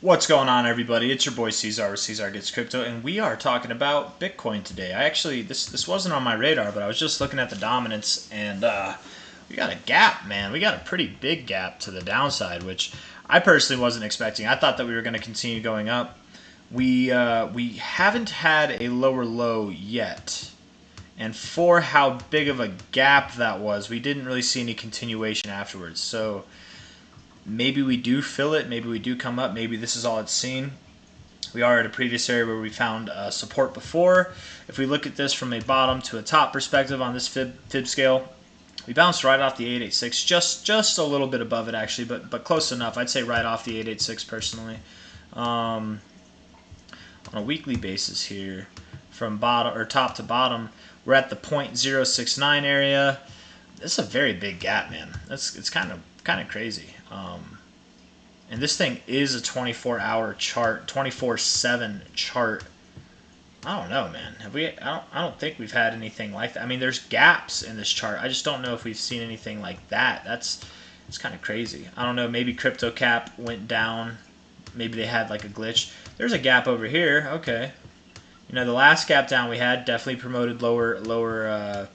What's going on, everybody? It's your boy C-Zar with C-Zar Gets Crypto, and we are talking about Bitcoin today. This wasn't on my radar, but I was just looking at the dominance, and we got a gap, man. We got a pretty big gap to the downside, which I personally wasn't expecting. I thought that we were going to continue going up. We haven't had a lower low yet, and for how big of a gap that was, we didn't really see any continuation afterwards. So maybe we do fill it, maybe we do come up, maybe this is all it's seen. We are at a previous area where we found support before. If we look at this from a bottom to a top perspective on this fib scale, we bounced right off the 886, just a little bit above it actually, but close enough. I'd say right off the 886 personally. On a weekly basis here, from bottom or top to bottom, we're at the 0.069 area. This is a very big gap, man. It's kind of crazy. And this thing is a 24-hour chart, 24/7 chart. I don't know, man. I don't think we've had anything like that. I mean, there's gaps in this chart. I just don't know if we've seen anything like that. It's kind of crazy. I don't know. Maybe crypto cap went down. Maybe they had like a glitch. There's a gap over here. Okay. You know, the last gap down we had definitely promoted lower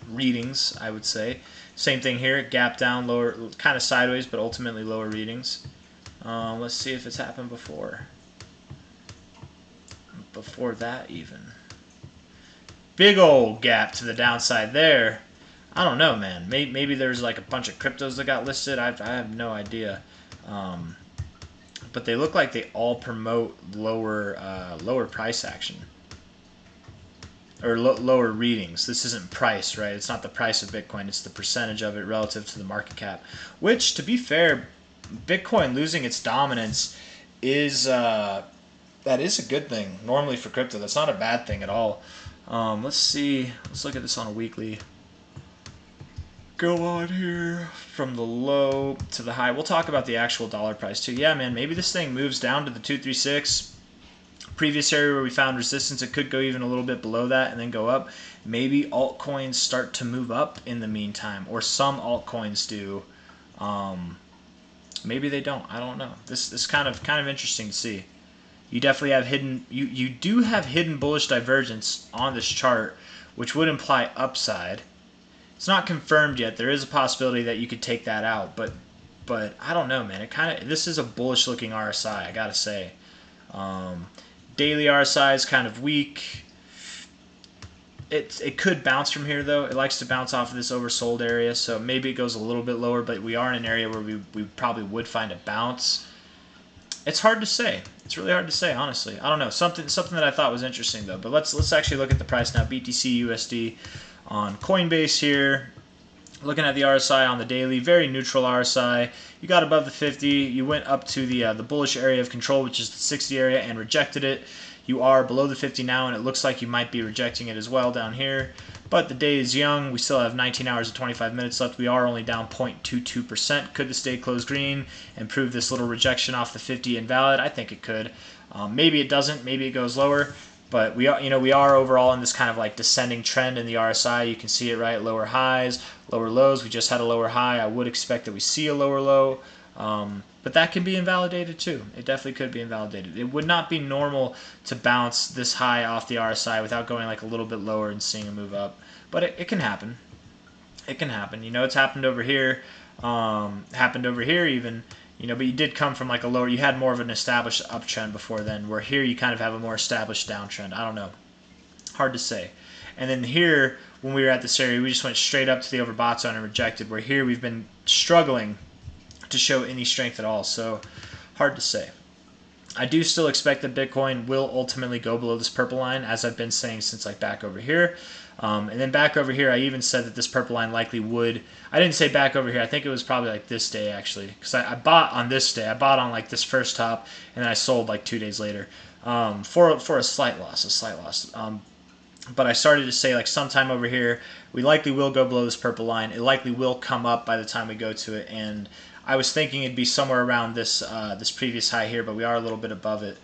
readings, I would say. Same thing here, gap down, lower, kind of sideways, but ultimately lower readings. Let's see if it's happened before. Before that even. Big old gap to the downside there. I don't know, man. Maybe there's like a bunch of cryptos that got listed. I have no idea. But they look like they all promote lower price action. Or lower readings. This isn't price, right? It's not the price of Bitcoin. It's the percentage of it relative to the market cap. Which, to be fair, Bitcoin losing its dominance is that is a good thing normally for crypto. That's not a bad thing at all. Let's see. Let's look at this on a weekly. Go on here from the low to the high. We'll talk about the actual dollar price too. Yeah, man. Maybe this thing moves down to the 236. Previous area where we found resistance, it could go even a little bit below that and then go up. Maybe altcoins start to move up in the meantime, or some altcoins do. Maybe they don't. I don't know. This is kind of interesting to see. You definitely have hidden. You do have hidden bullish divergence on this chart, which would imply upside. It's not confirmed yet. There is a possibility that you could take that out, but I don't know, man. This is a bullish looking RSI. I gotta say. Daily RSI is kind of weak. It could bounce from here though. It likes to bounce off of this oversold area, so maybe it goes a little bit lower, but we are in an area where we probably would find a bounce. It's hard to say. It's really hard to say, honestly. I don't know. Something that I thought was interesting though. But let's actually look at the price now. BTC USD on Coinbase here. Looking at the RSI on the daily, very neutral RSI. You got above the 50. You went up to the bullish area of control, which is the 60 area, and rejected it. You are below the 50 now, and it looks like you might be rejecting it as well down here. But the day is young. We still have 19 hours and 25 minutes left. We are only down 0.22%. Could this day close green and prove this little rejection off the 50 invalid? I think it could. Maybe it doesn't. Maybe it goes lower. But we are overall in this kind of like descending trend in the RSI. You can see it, right? Lower highs, lower lows. We just had a lower high. I would expect that we see a lower low. But that can be invalidated too. It definitely could be invalidated. It would not be normal to bounce this high off the RSI without going like a little bit lower and seeing a move up. But it can happen. It can happen. It's happened over here. Happened over here even. But you did come from like a lower, you had more of an established uptrend before then, where here you kind of have a more established downtrend. I don't know. Hard to say. And then here, when we were at this area, we just went straight up to the overbought zone and rejected, where here we've been struggling to show any strength at all. So hard to say. I do still expect that Bitcoin will ultimately go below this purple line, as I've been saying since like back over here. And then back over here, I even said that this purple line likely would. I didn't say back over here. I think it was probably like this day actually, because I bought on this day. I bought on like this first top, and then I sold like 2 days later for a slight loss. But I started to say like sometime over here, we likely will go below this purple line. It likely will come up by the time we go to it, and I was thinking it'd be somewhere around this this previous high here, but we are a little bit above it.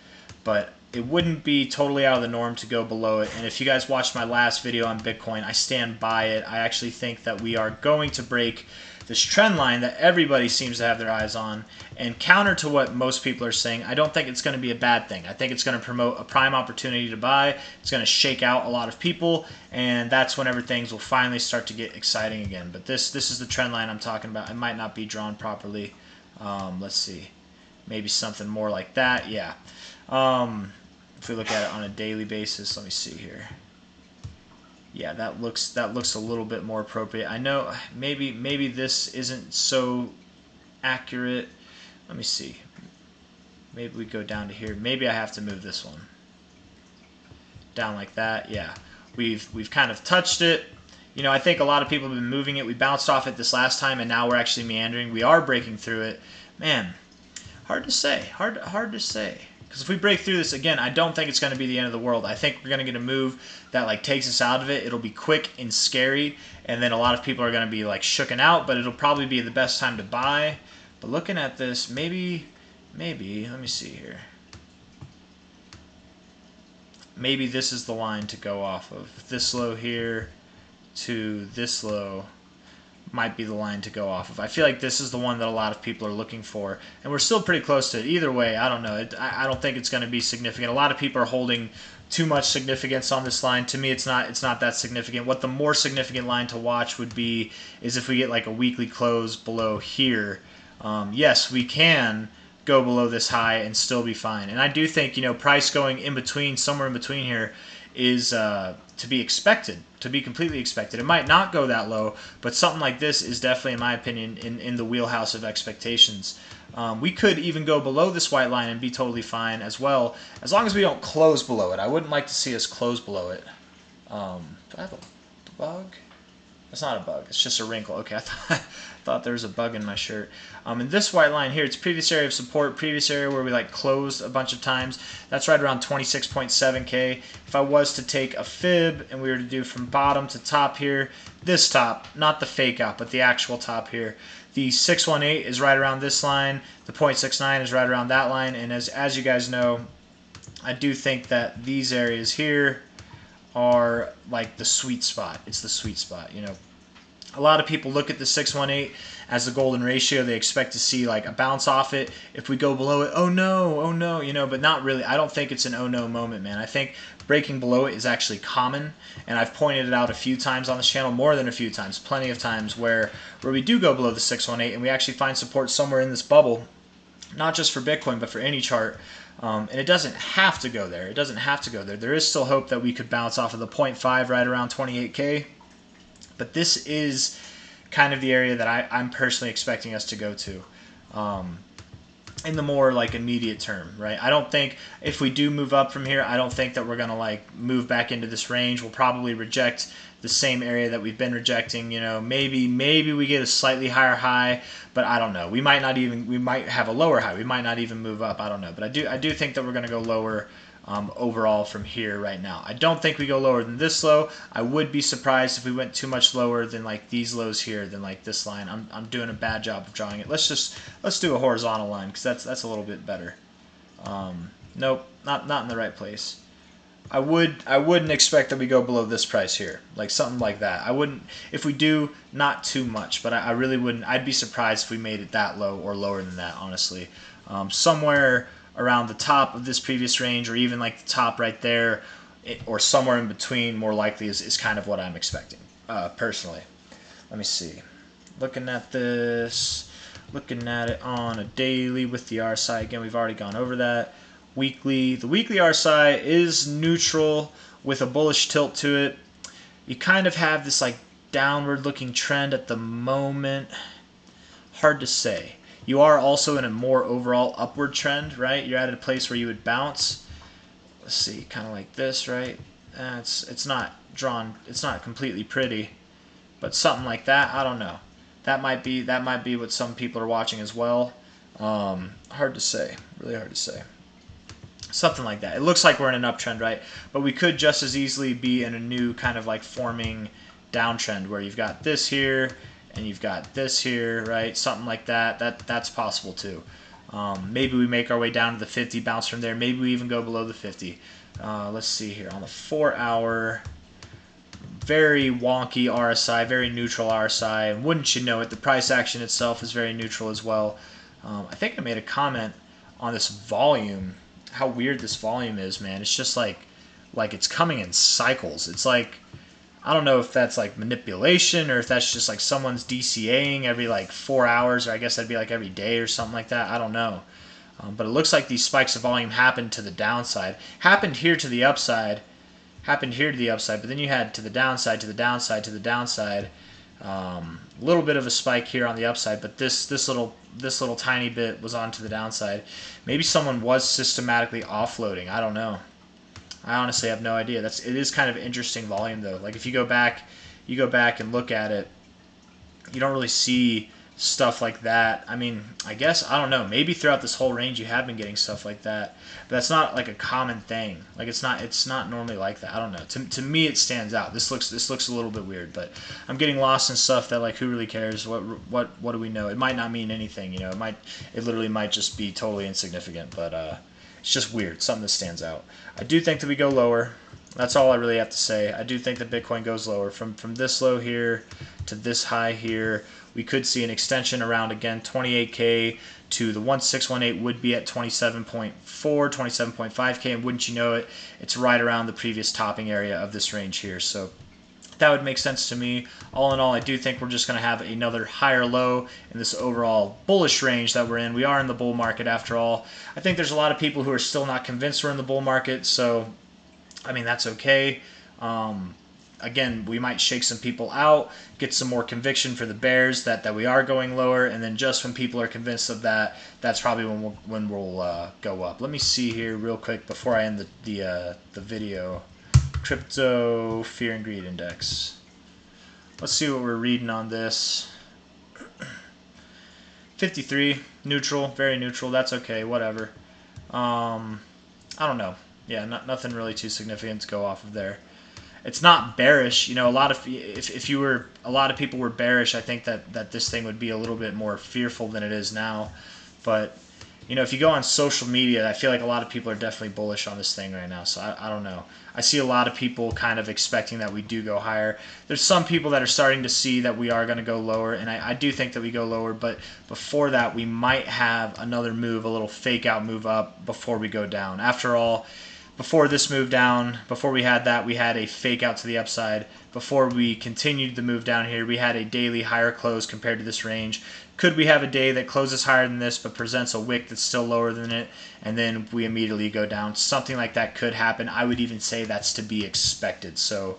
But it wouldn't be totally out of the norm to go below it. And if you guys watched my last video on Bitcoin, I stand by it. I actually think that we are going to break this trend line that everybody seems to have their eyes on. And counter to what most people are saying, I don't think it's going to be a bad thing. I think it's going to promote a prime opportunity to buy. It's going to shake out a lot of people, and that's whenever things will finally start to get exciting again. But this is the trend line I'm talking about. It might not be drawn properly. Let's see. Maybe something more like that. Yeah. If we look at it on a daily basis, let me see here. Yeah, that looks a little bit more appropriate. I know maybe this isn't so accurate. Let me see. Maybe we go down to here. Maybe I have to move this one down like that. Yeah, we've kind of touched it. You know, I think a lot of people have been moving it. We bounced off it this last time, and now we're actually meandering. We are breaking through it. Man, hard to say. Hard to say. Because if we break through this again, I don't think it's going to be the end of the world. I think we're going to get a move that like takes us out of it. It'll be quick and scary, and then a lot of people are going to be like shooken out. But it'll probably be the best time to buy. But looking at this, maybe let me see here. Maybe this is the line to go off of. This low here to this low might be the line to go off of. I feel like this is the one that a lot of people are looking for, and we're still pretty close to it. Either way, I don't know. I don't think it's going to be significant. A lot of people are holding too much significance on this line. To me, it's not that significant. What the more significant line to watch would be is if we get like a weekly close below here. Yes, we can go below this high and still be fine. And I do think, you know, price going in between, somewhere in between here, is to be expected, to be completely expected. It might not go that low, but something like this is definitely, in my opinion, in the wheelhouse of expectations. We could even go below this white line and be totally fine as well, as long as we don't close below it. I wouldn't like to see us close below it. Do I have a bug? It's not a bug. It's just a wrinkle. Okay, I thought there was a bug in my shirt. And this white line here, it's previous area of support, previous area where we like closed a bunch of times. That's right around 26.7K. If I was to take a fib and we were to do from bottom to top here, this top, not the fake out, but the actual top here, the 618 is right around this line. The 0.69 is right around that line. And as you guys know, I do think that these areas here are like the sweet spot. It's the sweet spot, you know. A lot of people look at the 618 as the golden ratio. They expect to see like a bounce off it. If we go below it, oh no, you know, but not really. I don't think it's an oh no moment, man. I think breaking below it is actually common, and I've pointed it out a few times on this channel, more than a few times, plenty of times, where we do go below the 618 and we actually find support somewhere in this bubble, not just for Bitcoin, but for any chart. And it doesn't have to go there. It doesn't have to go there. There is still hope that we could bounce off of the 0.5 right around 28K. But this is kind of the area that I'm personally expecting us to go to in the more like immediate term, right? I don't think if we do move up from here, I don't think that we're going to like move back into this range. We'll probably reject the same area that we've been rejecting. You know, maybe we get a slightly higher high, but I don't know. We might have a lower high. We might not even move up. I don't know. But I do think that we're going to go lower overall from here right now. I don't think we go lower than this low. I would be surprised if we went too much lower than like these lows here, than like this line. I'm doing a bad job of drawing it. Let's do a horizontal line, because that's a little bit better. Nope, not in the right place. I wouldn't expect that we go below this price here, like something like that. I wouldn't, if we do, not too much, but I really wouldn't. I'd be surprised if we made it that low or lower than that, honestly. Somewhere around the top of this previous range, or even like the top right there, or somewhere in between, more likely is kind of what I'm expecting, personally. Let me see. Looking at this, looking at it on a daily with the RSI. Again, we've already gone over that. Weekly, the weekly RSI is neutral with a bullish tilt to it. You kind of have this like downward looking trend at the moment. Hard to say. You are also in a more overall upward trend, right? You're at a place where you would bounce. Let's see, kind of like this, right? It's not drawn. It's not completely pretty, but something like that. I don't know. That might be what some people are watching as well. Hard to say. Really hard to say. Something like that. It looks like we're in an uptrend, right? But we could just as easily be in a new kind of like forming downtrend where you've got this here and you've got this here, right? Something like that. That's possible too. Maybe we make our way down to the 50, bounce from there. Maybe we even go below the 50. Let's see here. On the 4 hour, very wonky RSI, very neutral RSI, and wouldn't you know it, the price action itself is very neutral as well. I think I made a comment on this volume, how weird this volume is, man. It's just like it's coming in cycles. It's like, I don't know if that's like manipulation or if that's just like someone's DCAing every like 4 hours, or I guess that'd be like every day or something like that. I don't know. But it looks like these spikes of volume happened to the downside, happened here to the upside, but then you had to the downside, to the downside, to the downside. A little bit of a spike here on the upside, but this little tiny bit was on to the downside. Maybe someone was systematically offloading. I don't know. I honestly have no idea. It is kind of interesting volume though. Like if you go back and look at it, you don't really see stuff like that. I mean, I guess, I don't know, maybe throughout this whole range you have been getting stuff like that, but that's not like a common thing. Like it's not normally like that. I don't know. To me it stands out. This looks a little bit weird, but I'm getting lost in stuff that, like, who really cares? What do we know? It might not mean anything, you know. It literally might just be totally insignificant, but it's just weird, something that stands out. I do think that we go lower. That's all I really have to say. I do think that Bitcoin goes lower. From this low here to this high here, we could see an extension around, again, 28K to the 1618 would be at 27.4, 27.5K, and wouldn't you know it, it's right around the previous topping area of this range here. So that would make sense to me. All in all, I do think we're just going to have another higher low in this overall bullish range that we're in. We are in the bull market after all. I think there's a lot of people who are still not convinced we're in the bull market, so I mean, that's okay. Again, we might shake some people out, get some more conviction for the bears that we are going lower, and then just when people are convinced of that, that's probably when we'll go up. Let me see here real quick before I end the video. Crypto Fear and Greed Index. Let's see what we're reading on this. 53, neutral, very neutral. That's okay, whatever. I don't know. Yeah, nothing really too significant to go off of there. It's not bearish, you know. A lot of people were bearish, I think that this thing would be a little bit more fearful than it is now. But you know, if you go on social media, I feel like a lot of people are definitely bullish on this thing right now. So I don't know. I see a lot of people kind of expecting that we do go higher. There's some people that are starting to see that we are going to go lower, and I do think that we go lower. But before that, we might have another move, a little fake out move up before we go down. After all, before this move down, before we had that, we had a fake out to the upside. Before we continued the move down here, we had a daily higher close compared to this range. Could we have a day that closes higher than this but presents a wick that's still lower than it, and then we immediately go down? Something like that could happen. I would even say that's to be expected. So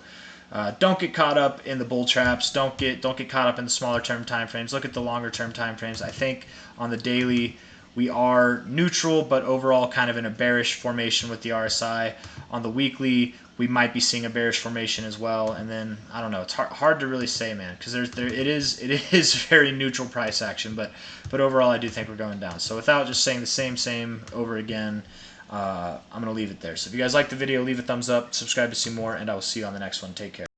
don't get caught up in the bull traps. Don't get caught up in the smaller term time frames. Look at the longer term time frames. I think on the daily, we are neutral, but overall kind of in a bearish formation with the RSI. On the weekly, we might be seeing a bearish formation as well. And then, I don't know, it's hard to really say, man, because it is very neutral price action. But overall, I do think we're going down. So without just saying the same over again, I'm going to leave it there. So if you guys like the video, leave a thumbs up, subscribe to see more, and I will see you on the next one. Take care.